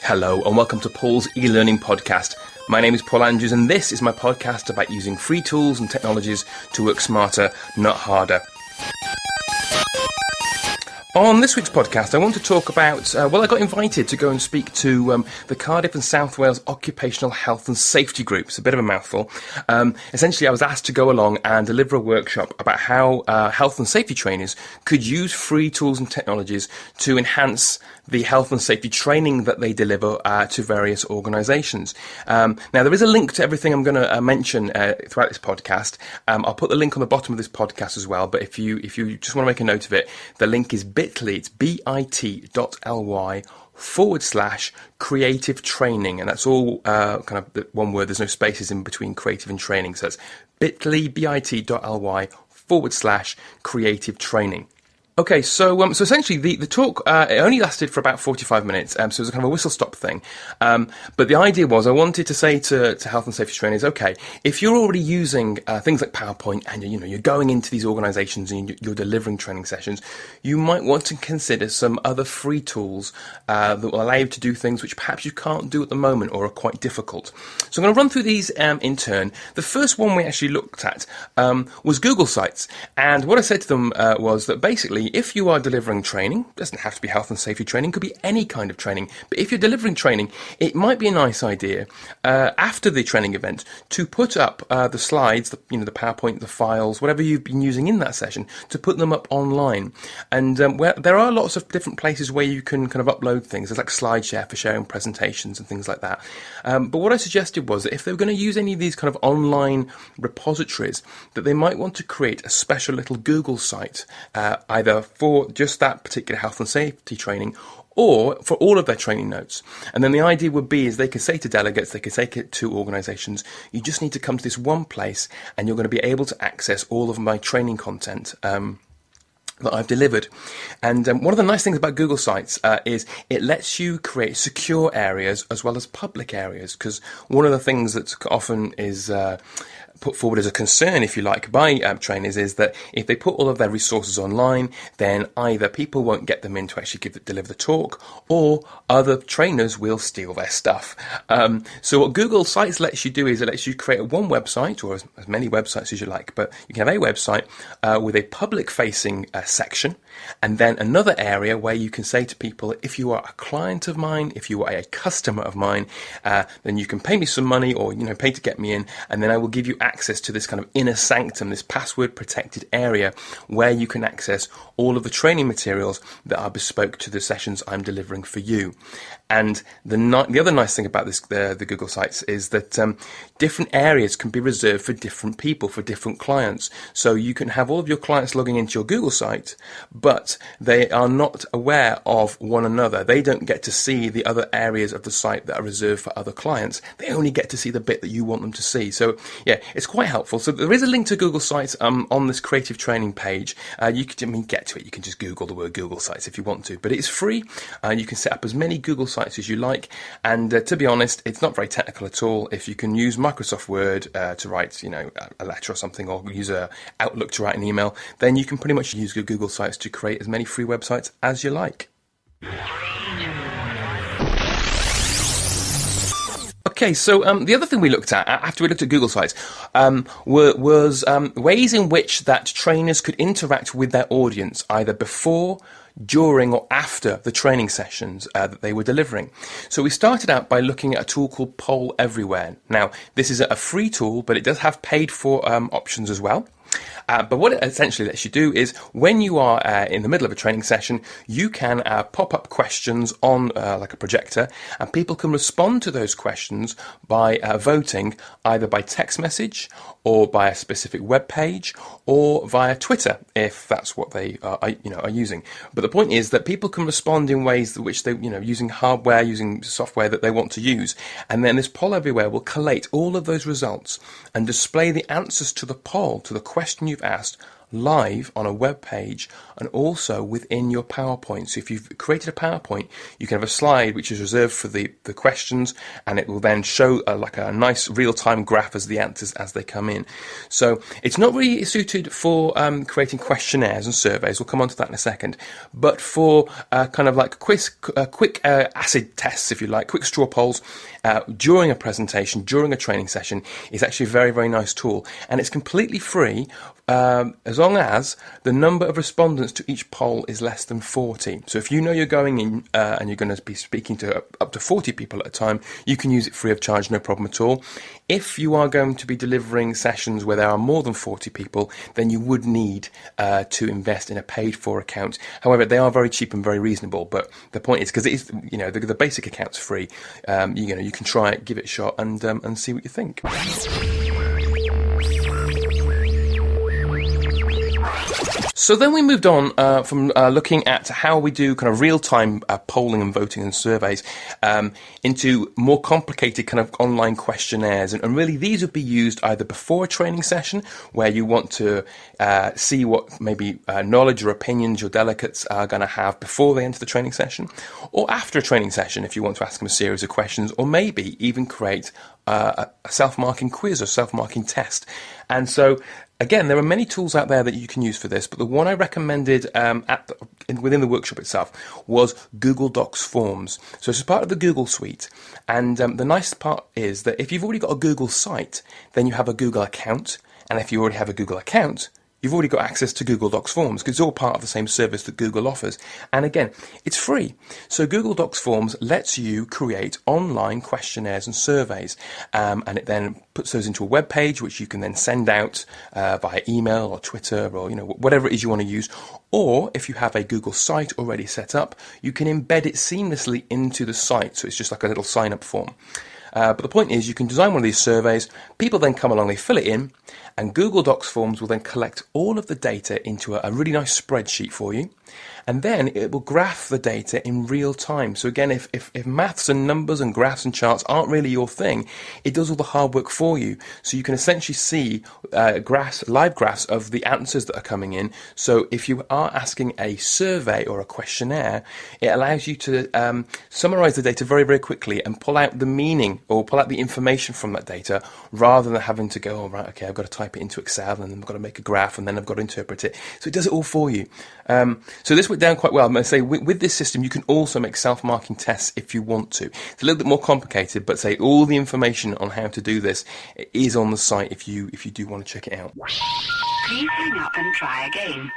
Hello and welcome to Paul's e-learning podcast. My name is Paul Andrews and this is my podcast about using free tools and technologies to work smarter, not harder. On this week's podcast, I want to talk about, I got invited to go and speak to the Cardiff and South Wales Occupational Health and Safety Group. It's a bit of a mouthful. Essentially, I was asked to go along and deliver a workshop about how health and safety trainers could use free tools and technologies to enhance the health and safety training that they deliver to various organisations. Now, there is a link to everything I'm going to mention throughout this podcast. I'll put the link on the bottom of this podcast as well, but if you just want to make a note of it, the link is bit.ly, it's bit.ly/creative training, and that's all kind of one word, there's no spaces in between creative and training, so it's bit.ly/creative training. Okay, so essentially the talk it only lasted for about 45 minutes, so it was a kind of a whistle-stop thing. But the idea was I wanted to say to health and safety trainers, okay, if you're already using things like PowerPoint and you're going into these organisations and you're delivering training sessions, you might want to consider some other free tools that will allow you to do things which perhaps you can't do at the moment or are quite difficult. So I'm going to run through these in turn. The first one we actually looked at was Google Sites, and what I said to them was that basically, if you are delivering training, it doesn't have to be health and safety training, it could be any kind of training, but if you're delivering training, it might be a nice idea after the training event to put up the slides, the PowerPoint, the files, whatever you've been using in that session, to put them up online. And where there are lots of different places where you can kind of upload things. There's like SlideShare for sharing presentations and things like that. But what I suggested was that if they were going to use any of these kind of online repositories, that they might want to create a special little Google site, either for just that particular health and safety training or for all of their training notes. And then the idea would be is they could say to delegates, they could say it to organisations, you just need to come to this one place and you're going to be able to access all of my training content that I've delivered. And one of the nice things about Google Sites is it lets you create secure areas as well as public areas, because one of the things that often is put forward as a concern, if you like, by trainers is that if they put all of their resources online, then either people won't get them in to actually deliver the talk, or other trainers will steal their stuff. So what Google Sites lets you do is it lets you create one website, or as many websites as you like, but you can have a website with a public-facing section, and then another area where you can say to people, if you are a client of mine, if you are a customer of mine, then you can pay me some money or pay to get me in, and then I will give you access to this kind of inner sanctum, this password protected area where you can access all of the training materials that are bespoke to the sessions I'm delivering for you. And the other nice thing about this, the Google Sites, is that different areas can be reserved for different people, for different clients. So you can have all of your clients logging into your Google site, but they are not aware of one another. They don't get to see the other areas of the site that are reserved for other clients. They only get to see the bit that you want them to see. So yeah, it's quite helpful. So there is a link to Google Sites on this creative training page. You can get to it. You can just Google the word Google Sites if you want to, but it's free. You can set up as many Google Sites as you like, and to be honest, it's not very technical at all. If you can use Microsoft Word to write, a letter or something, or use Outlook to write an email, then you can pretty much use your Google Sites to create as many free websites as you like. Okay, so the other thing we looked at after we looked at Google Sites was ways in which that trainers could interact with their audience either before, during or after the training sessions that they were delivering. So we started out by looking at a tool called Poll Everywhere. Now, this is a free tool, but it does have paid for options as well. But what it essentially lets you do is when you are in the middle of a training session, you can pop up questions on like a projector, and people can respond to those questions by voting either by text message or by a specific web page or via Twitter, if that's what they are using. But the point is that people can respond in ways that which they, using hardware, using software that they want to use. And then this Poll Everywhere will collate all of those results and display the answers to the poll, to the question you've asked, live on a web page and also within your PowerPoint. So if you've created a PowerPoint, you can have a slide which is reserved for the questions, and it will then show like a nice real-time graph as the answers as they come in. So it's not really suited for creating questionnaires and surveys. We'll come on to that in a second. But for kind of like quick acid tests, if you like, quick straw polls during a presentation, during a training session, is actually a very, very nice tool. And it's completely free as long as the number of respondents to each poll is less than 40. So if you know you're going in and you're going to be speaking to up to 40 people at a time, you can use it free of charge, no problem at all. If you are going to be delivering sessions where there are more than 40 people, then you would need to invest in a paid-for account. However, they are very cheap and very reasonable. But the point is, because it is, the basic account's free, you can try it, give it a shot, and see what you think. So then we moved on from looking at how we do kind of real-time polling and voting and surveys into more complicated kind of online questionnaires. And really these would be used either before a training session where you want to see what maybe knowledge or opinions your delegates are going to have before they enter the training session, or after a training session if you want to ask them a series of questions, or maybe even create a self-marking quiz or self-marking test. And so again, there are many tools out there that you can use for this, but the one I recommended within the workshop itself was Google Docs Forms. So it's part of the Google suite. And the nice part is that if you've already got a Google site, then you have a Google account. And if you already have a Google account, you've already got access to Google Docs Forms, because it's all part of the same service that Google offers. And again, it's free. So Google Docs Forms lets you create online questionnaires and surveys. And it then puts those into a web page, which you can then send out via email or Twitter or, whatever it is you want to use. Or if you have a Google site already set up, you can embed it seamlessly into the site. So it's just like a little sign-up form. But the point is, you can design one of these surveys, people then come along, they fill it in, and Google Docs Forms will then collect all of the data into a really nice spreadsheet for you. And then it will graph the data in real time. So again, if maths and numbers and graphs and charts aren't really your thing, it does all the hard work for you. So you can essentially see live graphs of the answers that are coming in. So if you are asking a survey or a questionnaire, it allows you to summarize the data very, very quickly and pull out the meaning or pull out the information from that data, rather than having to go, okay, I've got to type it into Excel and then I've got to make a graph and then I've got to interpret it. So it does it all for you. So this went down quite well. I'm going to say with this system, you can also make self-marking tests if you want to. It's a little bit more complicated, but say all the information on how to do this is on the site if you do want to check it out. Please hang up and try again.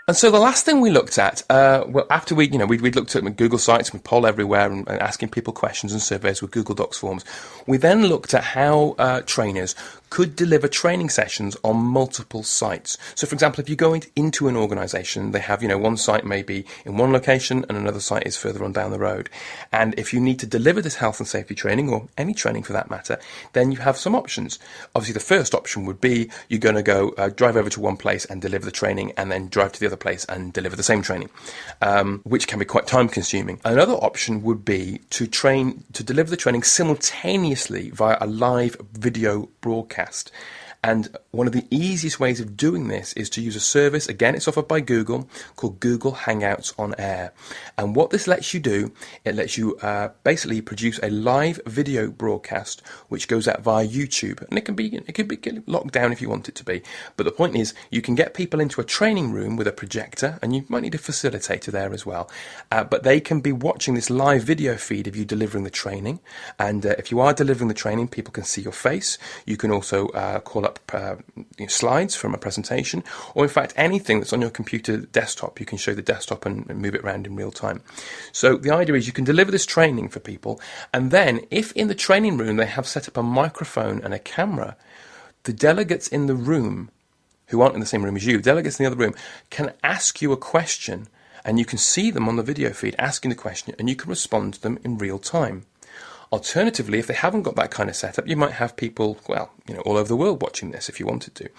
And so the last thing we looked at, after we'd looked at Google Sites, we poll everywhere and asking people questions and surveys with Google Docs Forms, we then looked at how trainers could deliver training sessions on multiple sites. So, for example, if you go into an organisation, they have, one site maybe in one location and another site is further on down the road. And if you need to deliver this health and safety training, or any training for that matter, then you have some options. Obviously, the first option would be you're going to go drive over to one place and deliver the training, and then drive to the other place and deliver the same training, which can be quite time consuming. Another option would be to deliver the training simultaneously via a live video broadcast. And one of the easiest ways of doing this is to use a service, again, it's offered by Google, called Google Hangouts on Air. And what this lets you do, it lets you basically produce a live video broadcast which goes out via YouTube. And it can be locked down if you want it to be. But the point is, you can get people into a training room with a projector, and you might need a facilitator there as well. But they can be watching this live video feed of you delivering the training. And if you are delivering the training, people can see your face. You can also call up slides from a presentation, or in fact anything that's on your computer desktop. You can show the desktop and move it around in real time. So the idea is you can deliver this training for people, and then if in the training room they have set up a microphone and a camera, the delegates in the room, who aren't in the same room as you, delegates in the other room, can ask you a question, and you can see them on the video feed asking the question, and you can respond to them in real time. Alternatively, if they haven't got that kind of setup, you might have people, well, all over the world watching this if you wanted to.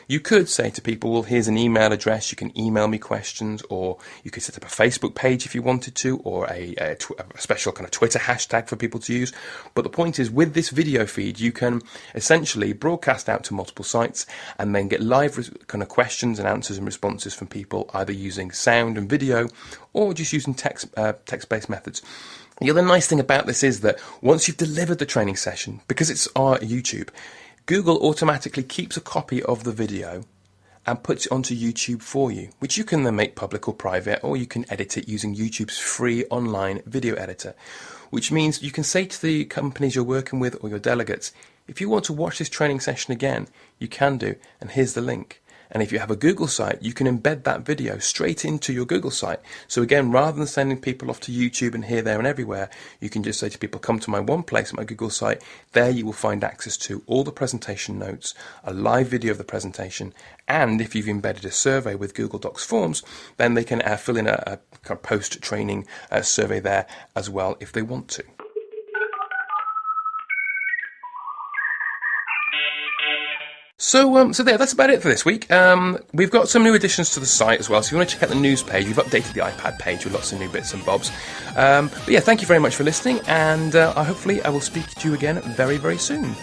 You could say to people, well, here's an email address, you can email me questions, or you could set up a Facebook page if you wanted to, or a special kind of Twitter hashtag for people to use. But the point is, with this video feed, you can essentially broadcast out to multiple sites and then get live kind of questions and answers and responses from people, either using sound and video or just using text-based methods. The other nice thing about this is that once you've delivered the training session, because it's on YouTube, Google automatically keeps a copy of the video and puts it onto YouTube for you, which you can then make public or private, or you can edit it using YouTube's free online video editor, which means you can say to the companies you're working with or your delegates, if you want to watch this training session again, you can do, and here's the link. And if you have a Google site, you can embed that video straight into your Google site. So again, rather than sending people off to YouTube and here, there and everywhere, you can just say to people, come to my one place, my Google site. There you will find access to all the presentation notes, a live video of the presentation, and if you've embedded a survey with Google Docs forms, then they can fill in a kind of post-training survey there as well if they want to. So there, that's about it for this week. We've got some new additions to the site as well, so if you want to check out the news page, we've updated the iPad page with lots of new bits and bobs. But yeah, thank you very much for listening, and hopefully I will speak to you again very, very soon.